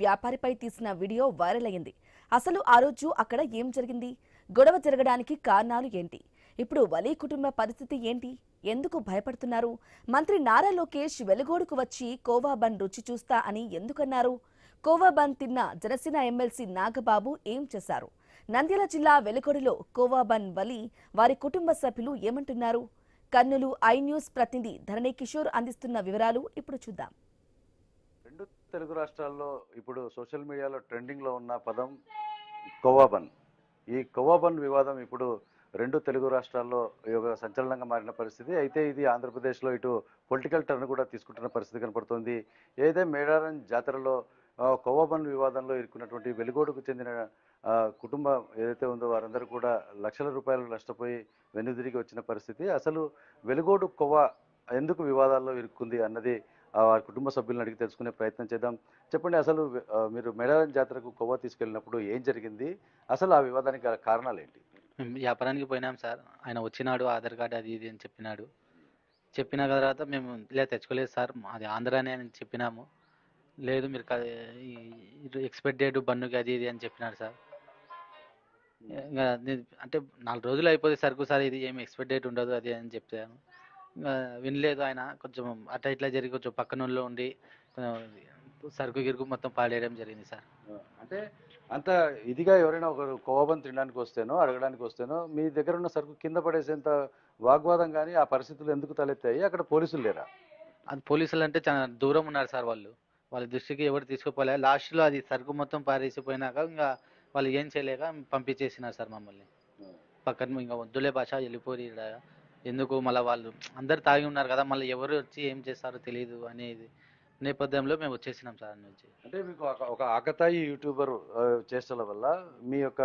వ్యాపారిపై తీసిన video viral అయింది. అసలు ఆ రోజు అక్కడ ఏం జరిగింది? గొడవ జరగడానికి కారణాలు ఏంటి? ఇప్పుడు వలీ కుటుంబ పరిస్థితి ఏంటి? ఎందుకు భయపడుతున్నారు? మంత్రి నారా లోకేష్ వెలుగోడుకు వచ్చి కోవా బన్ రుచి చూస్తా అని ఎందుకన్నారు? కోవా బన్ తిన్న జనసేన ఎమ్మెల్సీ నాగబాబు ఏం చేశారు? నంద్యాల జిల్లా వెలుగొడలో కోవా బన్ వలి వారి కుటుంబ సభ్యులు ఏమంటున్నారు? కర్నూలు ఐ న్యూస్ ప్రతినిధి ధరణి కిషోర్ అందిస్తున్న వివరాలు ఇప్పుడు చూద్దాం. రెండు తెలుగు రాష్ట్రాల్లో ఇప్పుడు సోషల్ మీడియాలో ట్రెండింగ్లో ఉన్న పదం కోవాబన్. ఈ కోవాబన్ వివాదం ఇప్పుడు రెండు తెలుగు రాష్ట్రాల్లో ఒక సంచలనంగా మారిన పరిస్థితి. అయితే ఇది ఆంధ్రప్రదేశ్లో ఇటు పొలిటికల్ టర్న్ కూడా తీసుకుంటున్న పరిస్థితి కనపడుతోంది. ఏదైతే మేడారం జాతరలో కోవాబన్ వివాదంలో ఇరుక్కున్నటువంటి వెలుగోడుకు చెందిన కుటుంబం ఏదైతే ఉందో వారందరూ కూడా లక్షల రూపాయలు నష్టపోయి వెనుదిరిగి వచ్చిన పరిస్థితి. అసలు వెలుగోడు కొవ్వ ఎందుకు వివాదాల్లో ఇరుక్కుంది అన్నది వారి కుటుంబ సభ్యులను అడిగి తెలుసుకునే ప్రయత్నం చేద్దాం. చెప్పండి, అసలు మీరు మేడారం జాతరకు కొవ్వ తీసుకెళ్ళినప్పుడు ఏం జరిగింది? అసలు ఆ వివాదానికి గల కారణాలు ఏంటి? మేము వ్యాపారానికి పోయినాం సార్. ఆయన వచ్చినాడు, ఆధార్ కార్డు అది ఇది అని చెప్పినాడు. చెప్పిన తర్వాత మేము ఇలా తెచ్చుకోలేదు సార్, అది ఆంధ్రానే అని చెప్పినాము. లేదు మీరు ఎక్స్పెక్ట్ డేట్ బన్నుకి అది ఇది అని చెప్పినాడు సార్. ఇంకా అంటే 4 రోజులు అయిపోతే సరుకు సార్, ఇది ఏమి ఎక్స్పెక్ట్ డేట్ ఉండదు అది అని చెప్పాను. ఇంకా వినలేదు ఆయన. కొంచెం అట్లా ఇట్లా జరిగి కొంచెం పక్కనలో ఉండి సరుకు గిరుకు మొత్తం పాడేయడం జరిగింది సార్. అంటే అంత ఇదిగా ఎవరైనా ఒకరు కోవబన్ తినడానికి వస్తేనో అడగడానికి వస్తేనో మీ దగ్గర ఉన్న సరుకు కింద పడేసేంత వాగ్వాదం కానీ ఆ పరిస్థితులు ఎందుకు తలెత్తాయి? అక్కడ పోలీసులు లేరా? అది పోలీసులు అంటే చాలా దూరం ఉన్నారు సార్ వాళ్ళు. వాళ్ళ దృష్టికి ఎవరు తీసుకుపోలే. లాస్ట్లో అది సరుకు మొత్తం పారేసిపోయినాక ఇంకా వాళ్ళు ఏం చేయలేక పంపించేసినారు సార్ మమ్మల్ని. పక్కన ఇంకా వద్దులే భాష వెళ్ళిపోయి ఈడ ఎందుకు మళ్ళీ వాళ్ళు అందరు తాగి ఉన్నారు కదా, మళ్ళీ ఎవరు వచ్చి ఏం చేస్తారో తెలియదు అనేది నేపథ్యంలో మేము వచ్చేసినాం సార్ నుంచి. అంటే మీకు ఒక ఆకతాయి యూట్యూబర్ చేష్టల వల్ల మీ యొక్క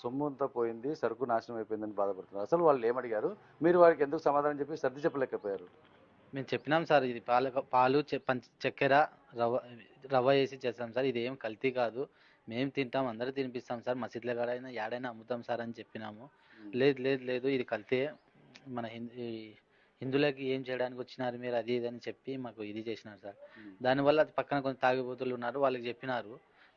సొమ్ము అంతా పోయింది, సరుకు నాశనం అయిపోయిందని బాధపడుతున్నారు. అసలు వాళ్ళు ఏమడిగారు? మీరు వారికి ఎందుకు సమాధానం చెప్పి సర్ది చెప్పలేకపోయారు? మేము చెప్పినాం సార్, ఇది పాలు చక్కెర రవ్వ రవ్వ వేసి చేస్తాం సార్, ఇది ఏం కల్తీ కాదు, మేము తింటాం, అందరూ తినిపిస్తాం సార్, మసీదుల కాడైనా యాడైనా అమ్ముతాం సార్ అని చెప్పినాము. లేదు లేదు లేదు ఇది కల్తీ, మన హిందువులకి ఏం చేయడానికి వచ్చినారు మీరు అది ఇది అని చెప్పి మాకు ఇది చేసినారు సార్. దానివల్ల పక్కన కొంచెం తాగిపోతులు ఉన్నారు, వాళ్ళకి చెప్పినారు.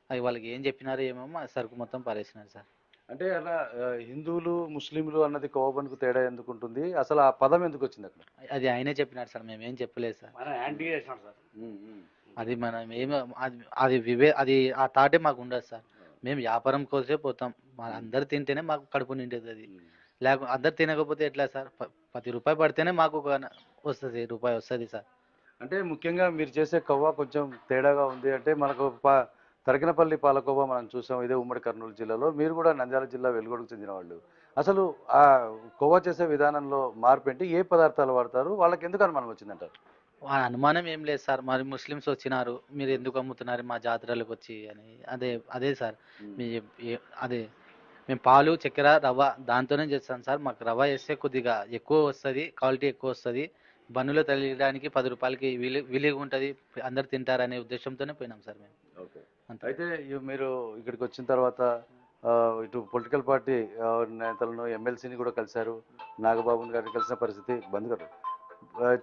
అవి వాళ్ళకి ఏం చెప్పినారు ఏమో ఆ సరుకు మొత్తం పారేసినారు సార్. అంటే అలా హిందువులు ముస్లింలు అన్నది కోవబన్కు తేడా ఎందుకు ఉంటుంది? అసలు ఆ పదం ఎందుకు వచ్చింది అక్కడ? అది ఆయనే చెప్పినారు సార్, మేమేం చెప్పలేదు సార్. అది మనం ఏమో అది ఆ థాటే మాకు ఉండదు సార్. మేము వ్యాపారం కోసే పోతాం, అందరు తింటేనే మాకు కడుపు నిండేది. అది అందరు తినకపోతే ఎట్లా సార్? 10 రూపాయలు పడితేనే మాకు ఒక వస్తుంది, రూపాయి వస్తుంది సార్. అంటే ముఖ్యంగా మీరు చేసే కవ్వ కొంచెం తేడాగా ఉంది. అంటే మనకు తరకినపల్లి పాలకోవ మనం చూసాం, ఇదే ఉమ్మడి కర్నూలు జిల్లాలో. మీరు కూడా నంద్యాల జిల్లా వెలుగొడకు చెందిన వాళ్ళు. అసలు ఆ కోవా చేసే విధానంలో మార్పు ఏంటి? ఏ పదార్థాలు వాడతారు? వాళ్ళకి ఎందుకు అనుమానం వచ్చిందంటారు? అనుమానం ఏం లేదు సార్, మరి ముస్లిమ్స్ వచ్చినారు, మీరు ఎందుకు అమ్ముతున్నారు మా జాతరలకు వచ్చి అని. అదే అదే సార్, మీ అదే మేము పాలు చక్కెర రవ్వ దాంతోనే చేస్తాం సార్. మాకు రవ్వ వేస్తే కొద్దిగా ఎక్కువ వస్తుంది, క్వాలిటీ ఎక్కువ వస్తుంది, బన్నులో తగిలించడానికి 10 రూపాయలకి విలువ ఉంటుంది, అందరు తింటారనే ఉద్దేశంతోనే పోయినాం సార్ మేము. ఓకే. అయితే మీరు ఇక్కడికి వచ్చిన తర్వాత ఇటు పొలిటికల్ పార్టీ నేతలను ఎమ్మెల్సీని కూడా కలిశారు, నాగబాబుని గారిని కలిసిన పరిస్థితి బంద్ గారు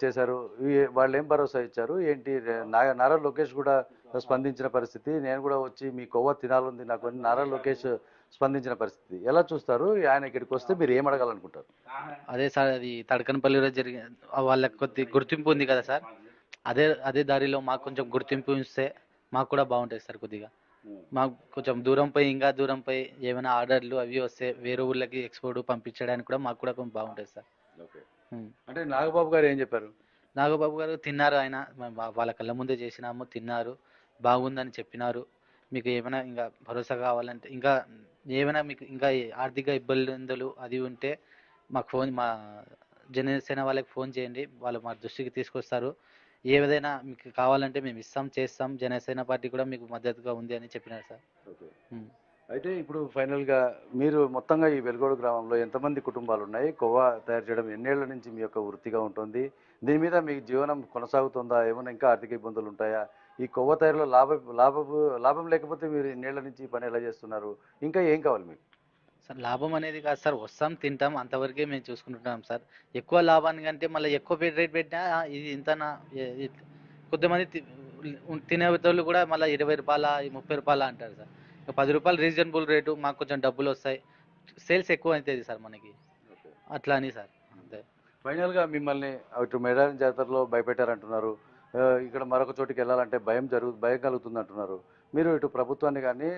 చేశారు. వాళ్ళు ఏం భరోసా ఇచ్చారు ఏంటి? నారా లోకేష్ కూడా స్పందించిన పరిస్థితి, నేను కూడా వచ్చి మీ కొవ్వ తినాలంది నాకు అని నారా లోకేష్ స్పందించిన పరిస్థితి ఎలా చూస్తారు? ఆయన ఇక్కడికి వస్తే మీరు ఏం అడగాలనుకుంటారు? అదే సార్, అది తడకనపల్లిలో జరిగిన వాళ్ళకి కొద్ది గుర్తింపు ఉంది కదా సార్, అదే అదే దారిలో మాకు కొంచెం గుర్తింపు ఇస్తే మాకు కూడా బాగుంటుంది సార్. కొద్దిగా మాకు కొంచెం దూరం పోయి ఇంకా దూరం పోయి ఏమైనా ఆర్డర్లు అవి వస్తే వేరే ఊళ్ళకి ఎక్స్పోర్ట్ పంపించడానికి కూడా మాకు కూడా కొంచెం బాగుంటుంది సార్. ఓకే. అంటే నాగబాబు గారు ఏం చెప్పారు? నాగబాబు గారు తిన్నారు, ఆయన వాళ్ళ కళ్ళ ముందే చేసినాము, తిన్నారు, బాగుందని చెప్పినారు. మీకు ఏమైనా ఇంకా భరోసా కావాలంటే, ఇంకా ఏమైనా మీకు ఇంకా ఆర్థిక ఇబ్బందులు అది ఉంటే మా జనసేన వాళ్ళకి ఫోన్ చేయండి, వాళ్ళు మా దృష్టికి తీసుకొస్తారు. ఏదైనా మీకు కావాలంటే మేము ఇస్తాం, చేస్తాం, జనసేన పార్టీ కూడా మీకు మద్దతుగా ఉంది అని చెప్పినారు సార్. ఓకే. అయితే ఇప్పుడు ఫైనల్గా మీరు మొత్తంగా ఈ వెలుగోడు గ్రామంలో ఎంతమంది కుటుంబాలు ఉన్నాయి? కొవ్వ తయారు చేయడం ఎన్నేళ్ల నుంచి మీ యొక్క వృత్తిగా ఉంటుంది? దీని మీద మీ జీవనం కొనసాగుతుందా? ఏమైనా ఇంకా ఆర్థిక ఇబ్బందులు ఉంటాయా? ఈ కొవ్వ తయారులో లాభం లేకపోతే మీరు ఎన్నేళ్ల నుంచి ఈ పని ఎలా చేస్తున్నారు? ఇంకా ఏం కావాలి మీకు? సార్ లాభం అనేది కాదు సార్, వస్తాం తింటాం అంతవరకే మేము చూసుకుంటున్నాం సార్. ఎక్కువ లాభానికి అంటే మళ్ళీ ఎక్కువ రేట్ పెట్టినా ఇది ఇంతనా, కొంతమంది తినేటోళ్ళు కూడా మళ్ళీ 20 రూపాయల 30 రూపాయల అంటారు సార్. ఇక 10 రూపాయలు రీజనబుల్ రేటు, మాకు కొంచెం డబ్బులు వస్తాయి, సేల్స్ ఎక్కువ అవుతుంది సార్ మనకి, అట్లా అని సార్. అంతే. ఫైనల్గా మిమ్మల్ని ఇటు మేడారం జాతరలో భయపెట్టారంటున్నారు, ఇక్కడ మరొక చోటికి వెళ్ళాలంటే భయం కలుగుతుంది అంటున్నారు. మీరు ఇటు ప్రభుత్వాన్ని కానీ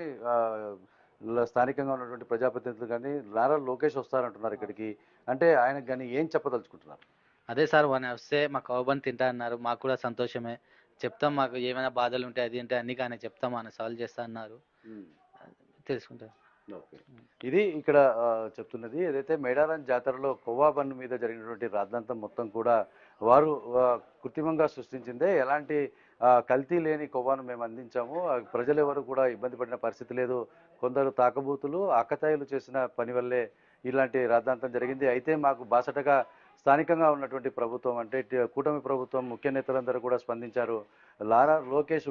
స్థానికంగా ఉన్నటువంటి ప్రజాప్రతినిధులు కానీ నారా లోకేష్ వస్తారంటున్నారు ఇక్కడికి, అంటే ఆయనకు కానీ ఏం చెప్పదలుచుకుంటున్నారు? అదే సార్, వన్ వస్తే మా కౌబన్ తింటా అన్నారు, మాకు కూడా సంతోషమే. చెప్తాం, మాకు ఏమైనా బాధలు ఉంటే అది అంటే అన్ని కానీ చెప్తాం, ఆయన సాల్వ్ చేస్తా అన్నారు, తెలుసుకుంటారు. ఓకే. ఇది ఇక్కడ చెప్తున్నది ఏదైతే మేడారం జాతరలో కొవ్వా బండ్ మీద జరిగినటువంటి రాద్ధాంతం మొత్తం కూడా వారు కృత్రిమంగా సృష్టించిందే. ఎలాంటి కల్తీ లేని కొవ్వాను మేము అందించాము, ప్రజలు ఎవరు కూడా ఇబ్బంది పడిన పరిస్థితి లేదు. కొందరు తాకబూతులు ఆకతాయిలు చేసిన పని వల్లే ఇలాంటి రాద్ధాంతం జరిగింది. అయితే మాకు బాసటగా స్థానికంగా ఉన్నటువంటి ప్రభుత్వం అంటే కూటమి ప్రభుత్వం ముఖ్య నేతలందరూ కూడా స్పందించారు. నారా లోకేష్